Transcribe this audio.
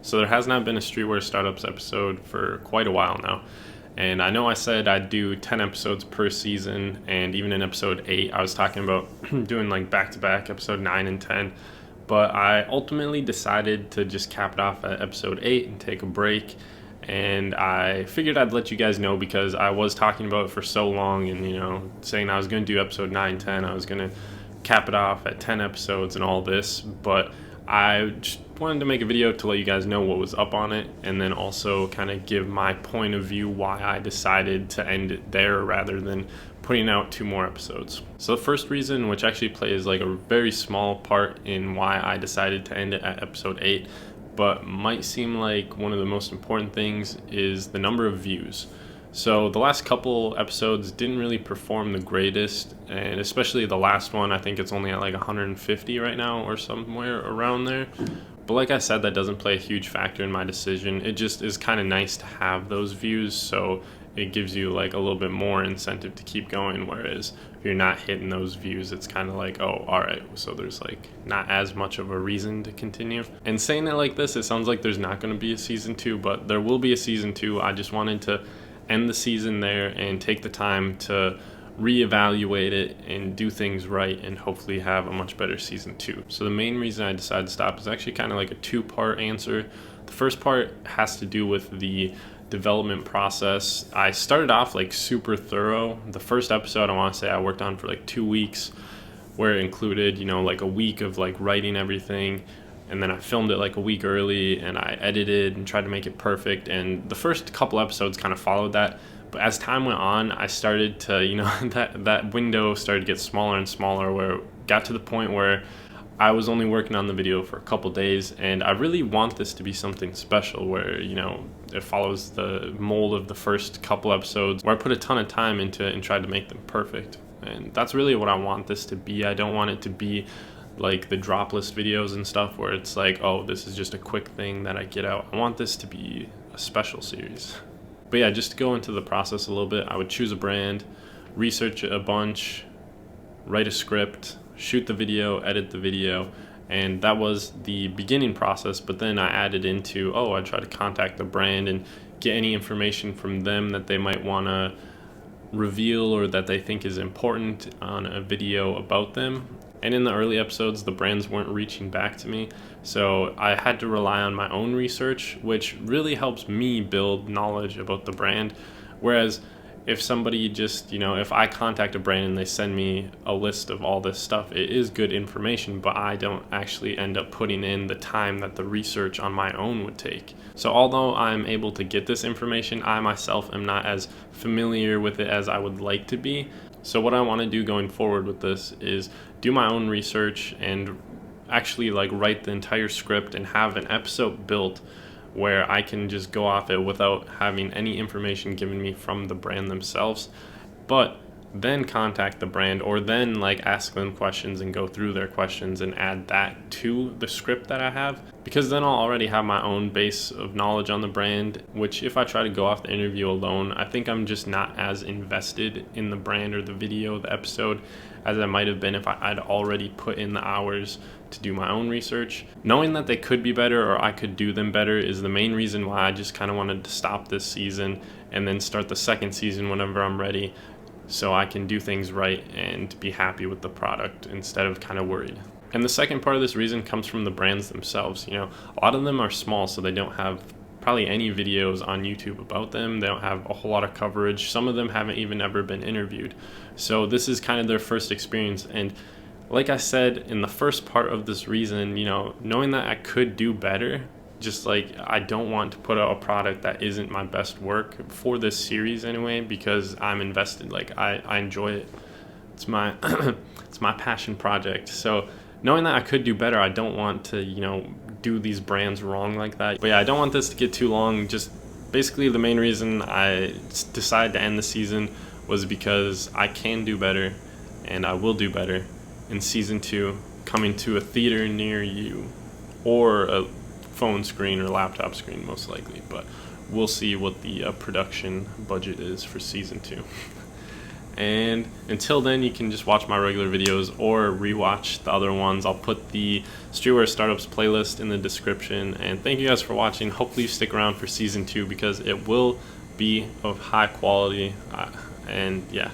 So there has not been a Streetwear Startups episode for quite a while now. And I know I said I'd do 10 episodes per season, and even in episode 8, I was talking about doing like back-to-back episode 9 and 10. But I ultimately decided to just cap it off at episode 8 and take a break. And I figured I'd let you guys know because I was talking about it for so long and, saying I was going to do episode 9, 10. I was going to cap it off at 10 episodes and all this. But I just wanted to make a video to let you guys know what was up on it, and then also kind of give my point of view why I decided to end it there rather than putting out 2 more episodes. So the first reason, which actually plays like a very small part in why I decided to end it at episode 8, but might seem like one of the most important things, is the number of views. So the last couple episodes didn't really perform the greatest, and especially the last one, I think it's only at like 150 right now or somewhere around there. But like I said, that doesn't play a huge factor in my decision. It just is kind of nice to have those views, so it gives you like a little bit more incentive to keep going, whereas if you're not hitting those views, it's kind of like, oh, all right, so there's like not as much of a reason to continue. And saying it like this, it sounds like there's not going to be a season 2, but there will be a season 2. I just wanted to end the season there and take the time to reevaluate it and do things right and hopefully have a much better season 2. So the main reason I decided to stop is actually kind of like a 2-part answer. The first part has to do with the development process. I started off like super thorough. The first episode, I want to say I worked on for like 2 weeks, where it included, like a week of like writing everything. And then I filmed it like a week early and I edited and tried to make it perfect. And the first couple episodes kind of followed that. But as time went on, I started to, that window started to get smaller and smaller, where it got to the point where I was only working on the video for a couple days. And I really want this to be something special where, it follows the mold of the first couple episodes, where I put a ton of time into it and tried to make them perfect. And that's really what I want this to be. I don't want it to be like the drop list videos and stuff where it's like, oh, this is just a quick thing that I get out. I want this to be a special series. But yeah, just to go into the process a little bit, I would choose a brand, research a bunch, write a script, shoot the video, edit the video, and that was the beginning process. But then I added into, I try to contact the brand and get any information from them that they might want to reveal or that they think is important on a video about them. And in the early episodes, the brands weren't reaching back to me, so I had to rely on my own research, which really helps me build knowledge about the brand. Whereas if somebody just, if I contact a brand and they send me a list of all this stuff, it is good information, but I don't actually end up putting in the time that the research on my own would take. So although I'm able to get this information, I myself am not as familiar with it as I would like to be. So what I want to do going forward with this is do my own research and actually like write the entire script and have an episode built where I can just go off it without having any information given me from the brand themselves, but then contact the brand or then like ask them questions and go through their questions and add that to the script that I have, because then I'll already have my own base of knowledge on the brand, which if I try to go off the interview alone, I think I'm just not as invested in the brand or the video, the episode, as I might have been if I'd already put in the hours to do my own research. Knowing that they could be better or I could do them better is the main reason why I just kind of wanted to stop this season and then start the second season whenever I'm ready, so I can do things right and be happy with the product instead of kind of worried. And the second part of this reason comes from the brands themselves. A lot of them are small, so they don't have probably any videos on YouTube about them. They don't have a whole lot of coverage. Some of them haven't even ever been interviewed. So this is kind of their first experience. And like I said in the first part of this reason, knowing that I could do better, just like I don't want to put out a product that isn't my best work for this series anyway, because I'm invested. Like I enjoy it. It's my it's my passion project. So knowing that I could do better, I don't want to do these brands wrong like that. But yeah, I don't want this to get too long. Just basically the main reason I decided to end the season was because I can do better and I will do better in season 2, coming to a theater near you, or a phone screen or laptop screen most likely, but we'll see what the production budget is for season 2. And until then, you can just watch my regular videos or rewatch the other ones. I'll put the Streetwear Startups playlist in the description. And thank you guys for watching. Hopefully you stick around for season 2 because it will be of high quality. And yeah.